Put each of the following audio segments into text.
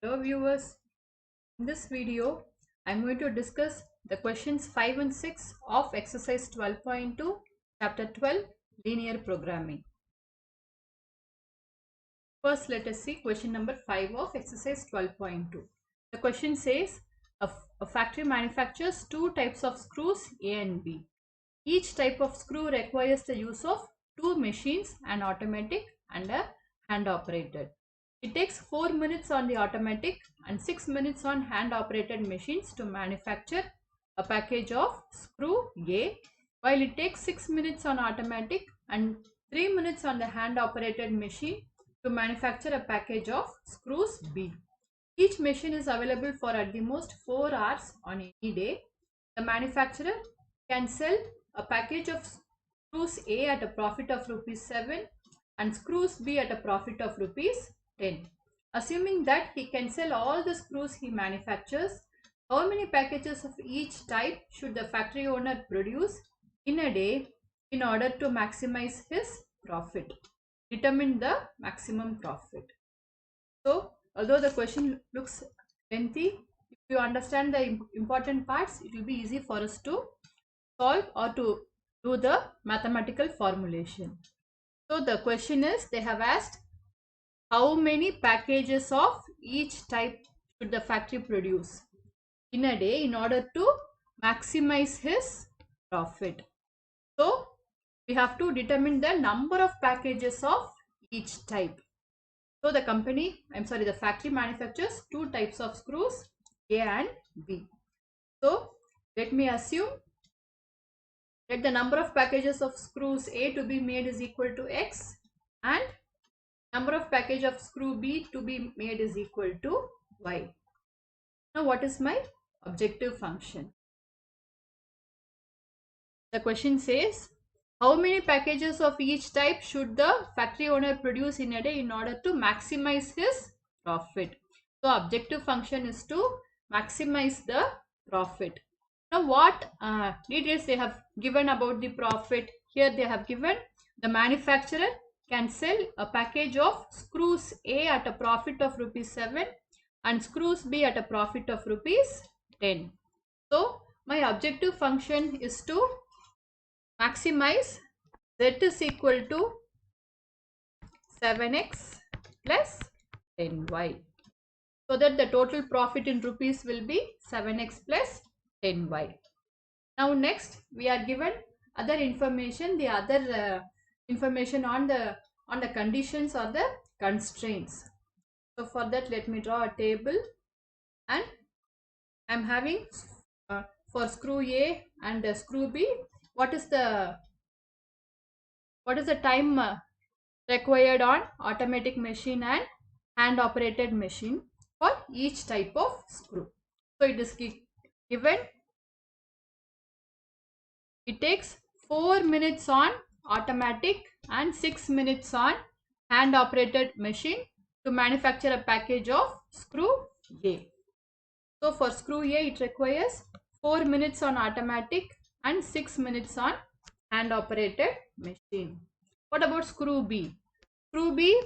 Hello viewers, in this video I am going to discuss the questions 5 and 6 of exercise 12.2 chapter 12 linear programming. First let us see question number 5 of exercise 12.2. The question says a factory manufactures two types of screws A and B. Each type of screw requires the use of two machines, an automatic and a hand operated. It takes 4 minutes on the automatic and 6 minutes on hand operated machines to manufacture a package of screw A, while it takes 6 minutes on automatic and 3 minutes on the hand operated machine to manufacture a package of screws B. Each machine is available for at the most 4 hours on any day. The manufacturer can sell a package of screws A at a profit of rupees 7 and screws B at a profit of rupees 10. Assuming that he can sell all the screws he manufactures, how many packages of each type should the factory owner produce in a day in order to maximize his profit? Determine the maximum profit. So, although the question looks lengthy, if you understand the important parts, it will be easy for us to solve or to do the mathematical formulation. So, the question is, they have asked how many packages of each type should the factory produce in a day in order to maximize his profit. So, we have to determine the number of packages of each type. So, the factory manufactures two types of screws, A and B. So, let me assume that the number of packages of screws A to be made is equal to X and number of package of screw B to be made is equal to Y. Now, what is my objective function? The question says, how many packages of each type should the factory owner produce in a day in order to maximize his profit? So, objective function is to maximize the profit. Now, what details they have given about the profit? Here they have given the manufacturer can sell a package of screws A at a profit of rupees 7 and screws B at a profit of rupees 10. So, my objective function is to maximize Z is equal to 7x plus 10y, so that the total profit in rupees will be 7x plus 10y. Now next we are given other information, the other information on the conditions or the constraints. So for that let me draw a table, and I am having for screw A and screw B, what is the time required on automatic machine and hand operated machine for each type of screw. So it is given it takes 4 minutes on automatic and 6 minutes on hand operated machine to manufacture a package of screw A. So for screw A it requires 4 minutes on automatic and 6 minutes on hand operated machine. What about screw B? Screw B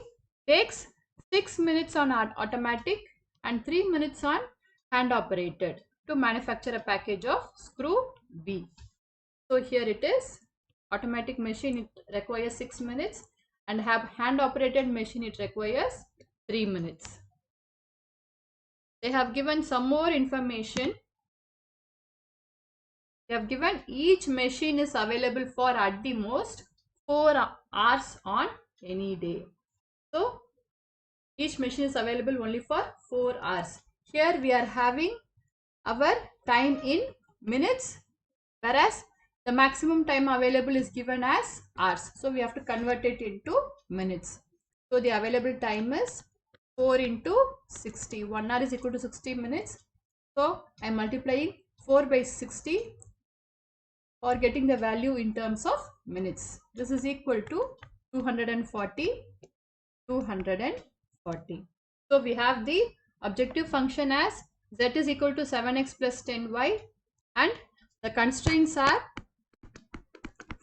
takes 6 minutes on automatic and 3 minutes on hand operated to manufacture a package of screw B. So here it is, automatic machine it requires 6 minutes and hand operated machine it requires 3 minutes. They have given some more information. They have given each machine is available for at the most 4 hours on any day. So each machine is available only for 4 hours. Here we are having our time in minutes, whereas the maximum time available is given as hours. So we have to convert it into minutes. So the available time is 4 into 60. 1 hour is equal to 60 minutes. So I am multiplying 4 by 60 for getting the value in terms of minutes. This is equal to 240. So we have the objective function as Z is equal to 7x plus 10y and the constraints are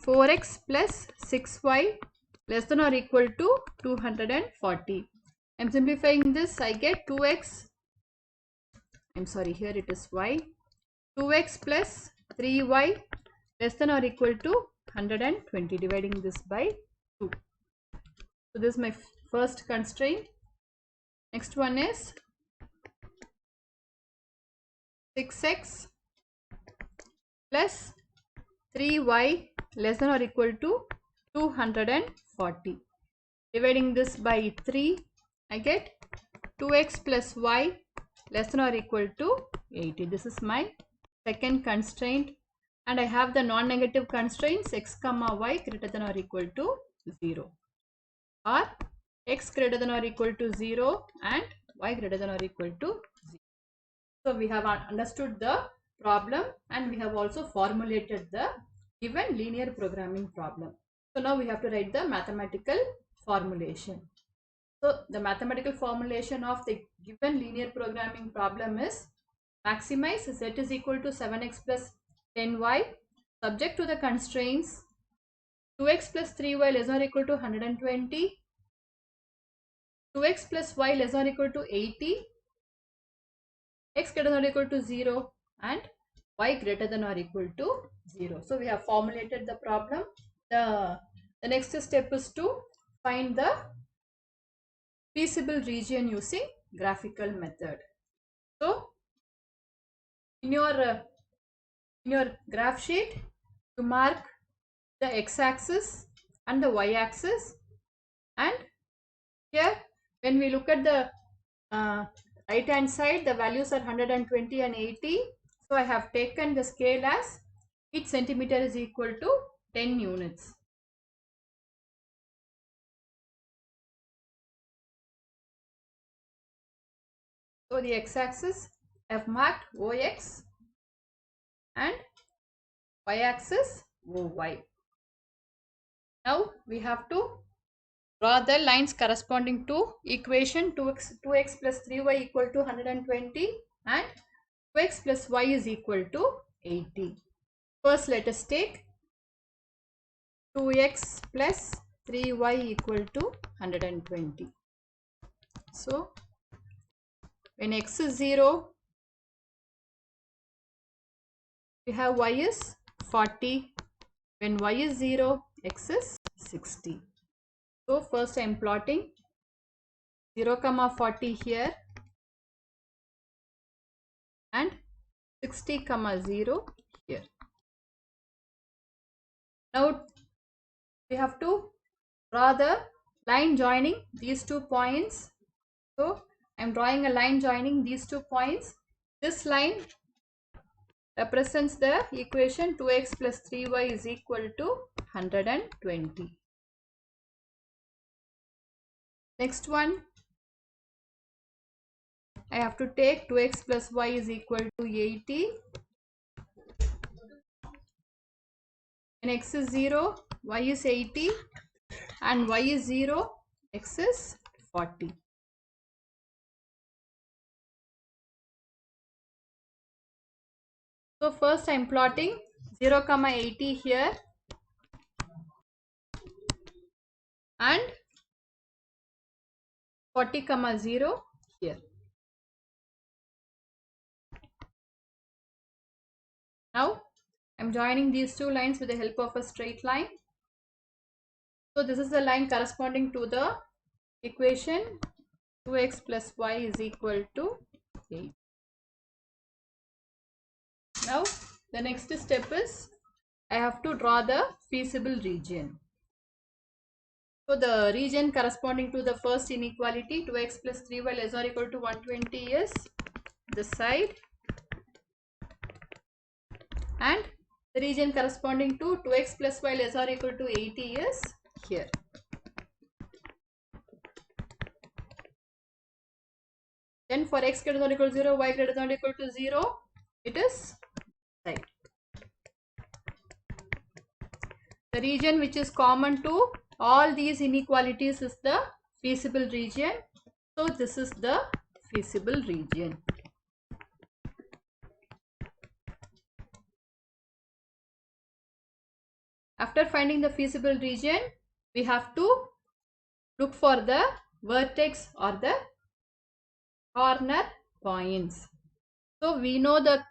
4x plus 6y less than or equal to 240. I am simplifying this, I get 2x I'm sorry, here it is y. 2x plus 3y less than or equal to 120, dividing this by 2. So this is my first constraint. Next one is 6x plus 3y less than or equal to 240. Dividing this by 3, I get 2x plus y less than or equal to 80. This is my second constraint, and I have the non-negative constraints x comma y greater than or equal to 0, or x greater than or equal to 0 and y greater than or equal to 0. So we have understood the problem, and we have also formulated the given linear programming problem. So now we have to write the mathematical formulation. So the mathematical formulation of the given linear programming problem is: maximize z is equal to 7x plus 10y subject to the constraints 2x plus 3y less than or equal to 120, 2x plus y less than or equal to 80, x greater than or equal to 0 and y greater than or equal to 0. So we have formulated the problem. The next step is to find the feasible region using graphical method. So in your graph sheet, you mark the x-axis and the y-axis, and here when we look at the right hand side, the values are 120 and 80. So I have taken the scale as each centimeter is equal to 10 units. So the x-axis I have marked OX and y-axis OY. Now we have to draw the lines corresponding to equation 2x plus 3y equal to 120 and 2x plus y is equal to 80. First let us take 2x plus 3y equal to 120. So when x is 0, we have y is 40. When y is 0, x is 60. So first I am plotting 0 comma 40 here and 60 comma 0 here. Now we have to draw the line joining these 2 points. So I am drawing a line joining these 2 points. This line represents the equation 2x plus 3y is equal to 120. Next one, I have to take 2x plus y is equal to 80. When x is 0, y is 80, and y is 0, x is 40. So first I am plotting 0 comma 80 here and 40 comma 0 here. Now I am joining these 2 lines with the help of a straight line. So this is the line corresponding to the equation 2x plus y is equal to 8. Now the next step is I have to draw the feasible region. So the region corresponding to the first inequality 2x plus 3y less or equal to 120 is this side, and the region corresponding to 2x plus y less or equal to 80 is here. Then for x greater than or equal to 0, y greater than or equal to 0, it is side. The region which is common to all these inequalities is the feasible region. So this is the feasible region. After finding the feasible region, we have to look for the vertex or the corner points. So we know the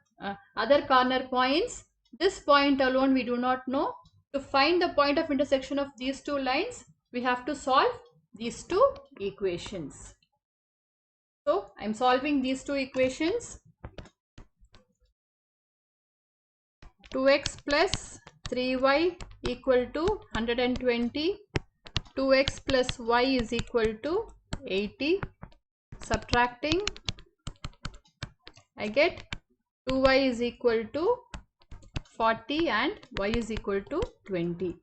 other corner points. This point alone we do not know. To find the point of intersection of these two lines, we have to solve these two equations. So I am solving these two equations. 2x plus 3y equal to 120. 2x plus y is equal to 80. Subtracting, I get 2y is equal to 40 and y is equal to 20.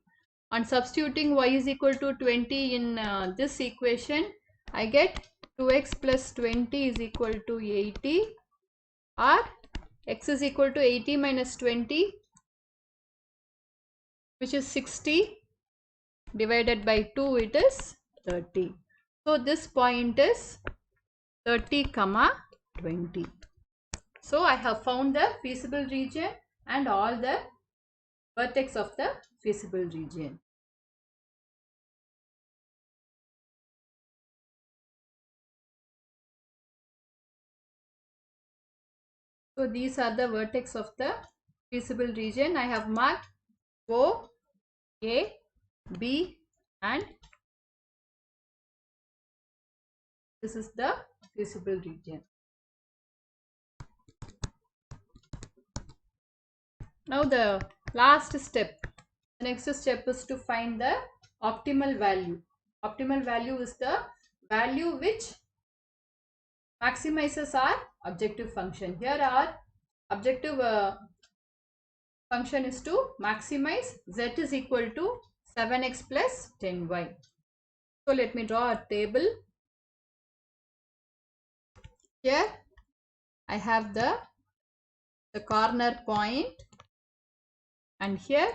On substituting y is equal to 20 in this equation, I get 2x plus 20 is equal to 80, or x is equal to 80 minus 20, which is 60, divided by 2, it is 30. So this point is 30, 20. So I have found the feasible region and all the vertex of the feasible region. So these are the vertex of the feasible region. I have marked O, A, B and this is the feasible region. Now the last step. The next step is to find the optimal value. Optimal value is the value which maximizes our objective function. Here our objective function is to maximize z is equal to 7x plus 10y. So let me draw a table. Here I have the corner point and here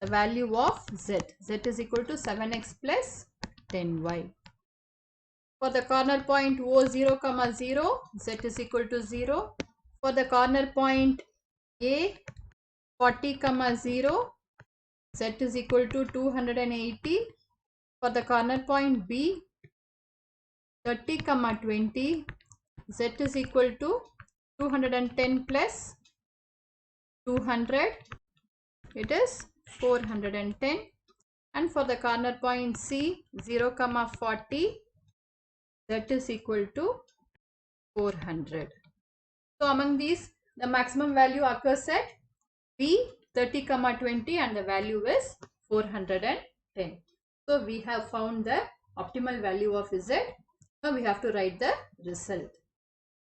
the value of z. Z is equal to 7x plus 10y. For the corner point O 0, 0, z is equal to 0. For the corner point A 40, 0, z is equal to 280. For the corner point B 30, 20, z is equal to 210 plus 200, it is 410. And for the corner point C 0, 40, z is equal to 400. So among these the maximum value occurs at B 30, 20 and the value is 410. So we have found the optimal value of z. Now we have to write the result.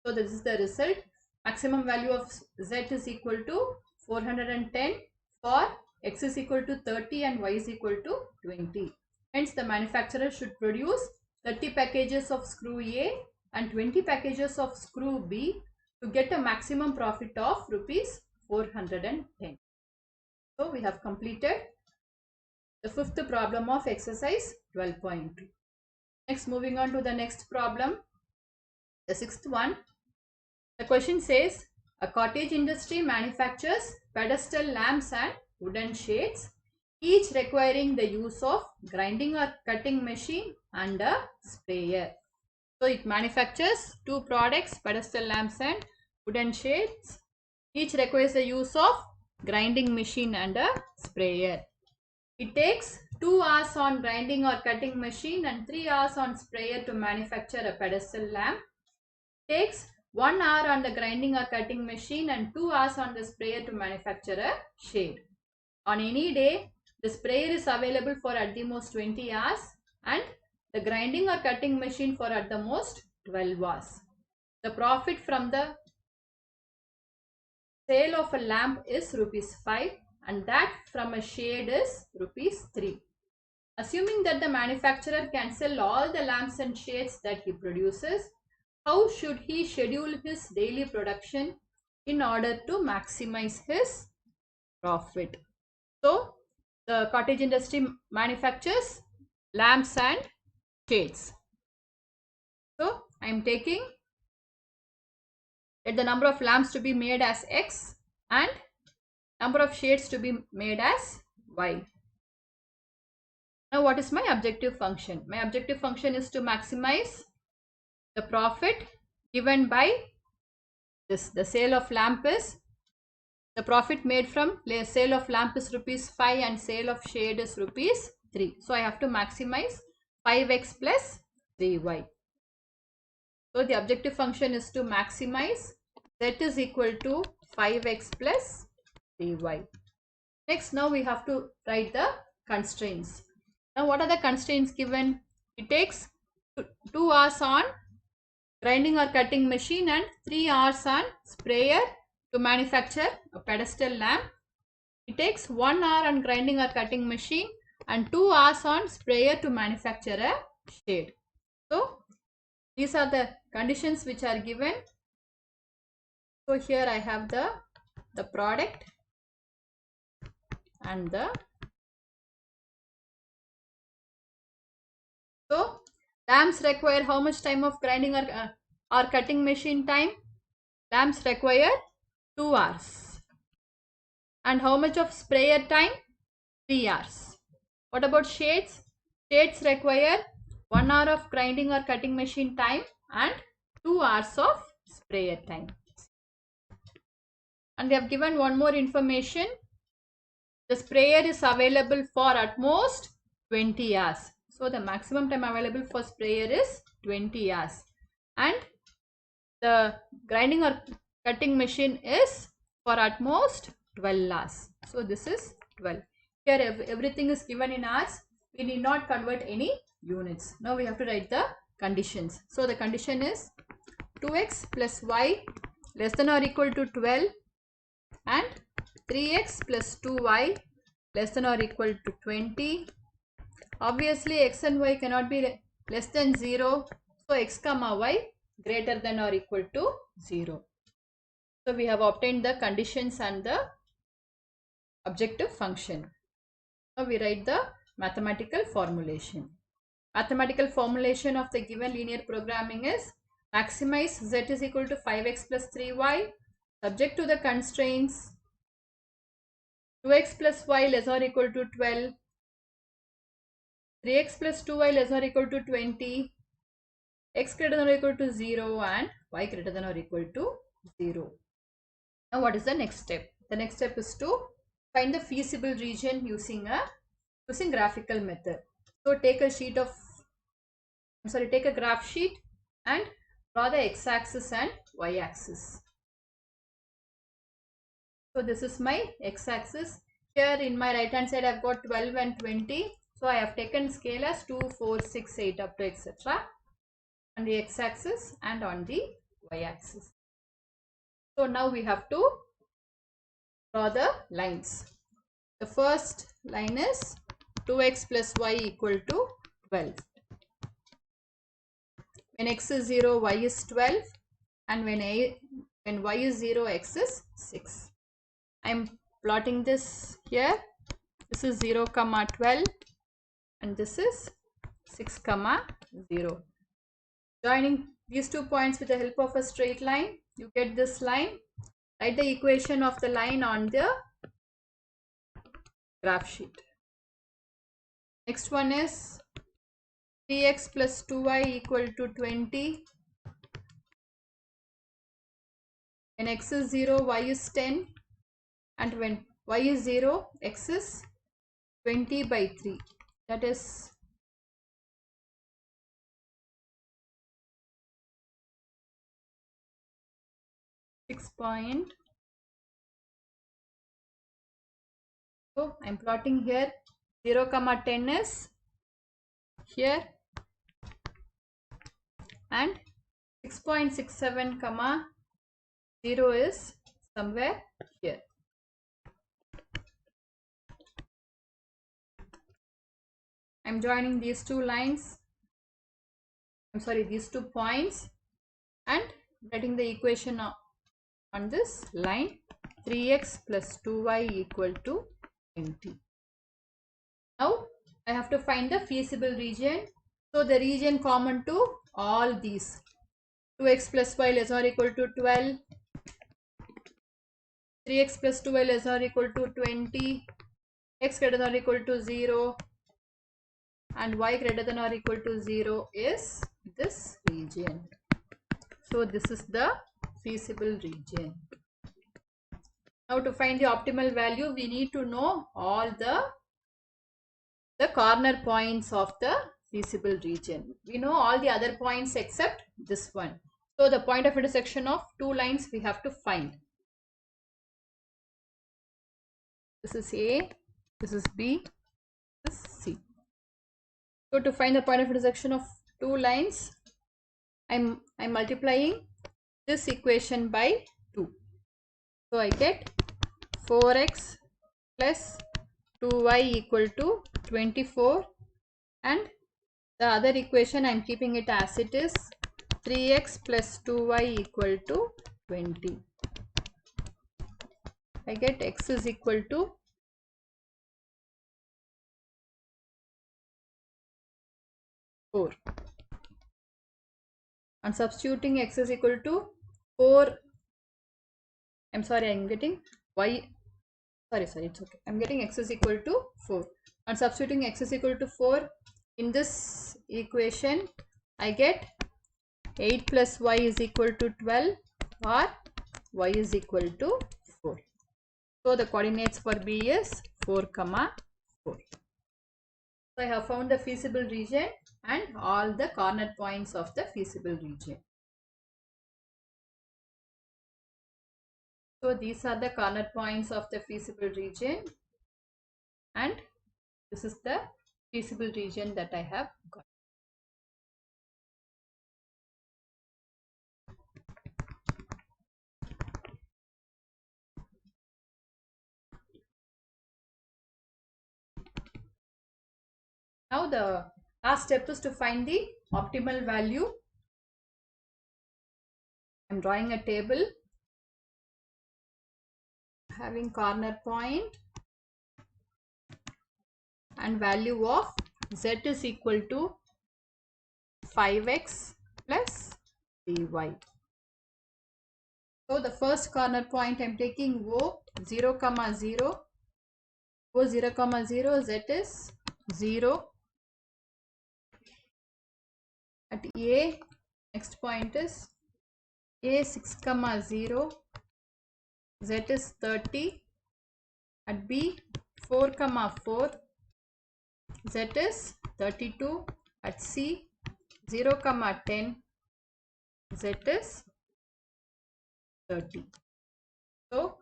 So this is the result. Maximum value of z is equal to 410 for x is equal to 30 and y is equal to 20. Hence the manufacturer should produce 30 packages of screw A and 20 packages of screw B to get a maximum profit of rupees 410. So we have completed the fifth problem of exercise 12.2. Next, moving on to the next problem, the sixth one. The question says a cottage industry manufactures pedestal lamps and wooden shades, each requiring the use of grinding or cutting machine and a sprayer. So it manufactures two products, pedestal lamps and wooden shades. Each requires the use of grinding machine and a sprayer. It takes 2 hours on grinding or cutting machine and 3 hours on sprayer to manufacture a pedestal lamp. It takes 1 hour on the grinding or cutting machine and 2 hours on the sprayer to manufacture a shade. On any day, the sprayer is available for at the most 20 hours and the grinding or cutting machine for at the most 12 hours. The profit from the sale of a lamp is rupees 5 and that from a shade is rupees 3. Assuming that the manufacturer can sell all the lamps and shades that he produces, how should he schedule his daily production in order to maximize his profit? So the cottage industry manufactures lamps and shades. So I am taking the number of lamps to be made as X and number of shades to be made as Y. Now what is my objective function? My objective function is to maximize the profit given by this. The sale of lamp is, the profit made from sale of lamp is rupees 5 and sale of shade is rupees 3. So I have to maximize 5x plus 3y. So the objective function is to maximize z is equal to 5x plus 3y. Next, now we have to write the constraints. Now what are the constraints given? It takes 2 hours on grinding or cutting machine and 3 hours on sprayer to manufacture a pedestal lamp. It takes 1 hour on grinding or cutting machine and 2 hours on sprayer to manufacture a shade. So these are the conditions which are given. So here I have the product and the, so lamps require how much time of grinding or cutting machine time? Lamps require 2 hours. And how much of sprayer time? 3 hours. What about shades? Shades require 1 hour of grinding or cutting machine time and 2 hours of sprayer time. And they have given one more information. The sprayer is available for at most 20 hours. So the maximum time available for sprayer is 20 hours. And the grinding or cutting machine is for at most 12 hours. So this is 12. Here everything is given in hours. We need not convert any units. Now we have to write the conditions. So the condition is 2x plus y less than or equal to 12 and 3x plus 2y less than or equal to 20. Obviously x and y cannot be less than 0. So x comma y greater than or equal to 0. So we have obtained the conditions and the objective function. Now we write the mathematical formulation. Mathematical formulation of the given linear programming is maximize z is equal to 5x plus 3y subject to the constraints 2x plus y less or equal to 12, 3x plus 2y less or equal to 20, x greater than or equal to 0 and y greater than or equal to 0. Now what is the next step? The next step is to find the feasible region using graphical method. So take a graph sheet and draw the x-axis and y-axis. So this is my x-axis. Here in my right hand side I have got 12 and 20. So I have taken scale as 2, 4, 6, 8 up to etc. on the x-axis and on the y-axis. So now we have to draw the lines. The first line is 2x plus y equal to 12. When x is 0, y is 12, and when y is 0, x is 6. I am plotting this here. This is 0, 12 and this is 6, 0. Joining these 2 points with the help of a straight line, you get this line. Write the equation of the line on the graph sheet. Next one is 3x plus 2y equal to 20. When x is 0, y is 10. And when y is 0, x is 20 by 3. That is 6 point. So I am plotting here 0, 10 is here and 6.67, 0 is somewhere here. I am joining these two lines, these 2 points and writing the equation on this line 3x plus 2y equal to 20. Now I have to find the feasible region. So the region common to all these 2x plus y less or equal to 12, 3x plus 2y less or equal to 20, x greater than or equal to 0 and y greater than or equal to 0 is this region. So this is the feasible region. Now to find the optimal value, we need to know all the corner points of the feasible region. We know all the other points except this one. So the point of intersection of two lines we have to find. This is A, this is B, this is C. So to find the point of intersection of two lines, I'm multiplying this equation by 2. So I get 4x plus 2y equal to 24, and the other equation I'm keeping it as it is, 3x plus 2y equal to 20. I get x is equal to 4. And substituting x is equal to 4, I'm sorry, I'm getting y, sorry, it's okay. I'm getting x is equal to 4. And substituting x is equal to 4 in this equation, I get 8 plus y is equal to 12, or y is equal to 4. So the coordinates for B is 4, 4. So I have found the feasible region and all the corner points of the feasible region. So these are the corner points of the feasible region, and this is the feasible region that I have got. Now the last step is to find the optimal value. I'm drawing a table having corner point and value of z is equal to 5x plus 3y. So the first corner point I'm taking O 0, 0, O 0, 0, z is 0. At A, next point is A 6, 0, z is 30. At B 4, 4, z is 32. At C 0, 10, z is 30. So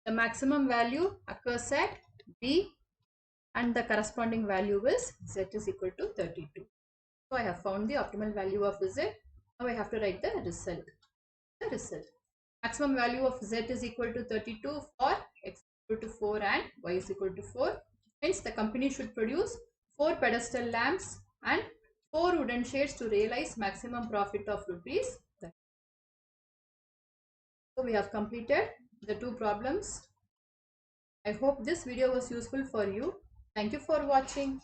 the maximum value occurs at B and the corresponding value is z is equal to 32. So I have found the optimal value of z. Now I have to write the result. Maximum value of z is equal to 32 for x equal to 4 and y is equal to 4. Hence the company should produce 4 pedestal lamps and 4 wooden shades to realize maximum profit of rupees. So we have completed the 2 problems. I hope this video was useful for you. Thank you for watching.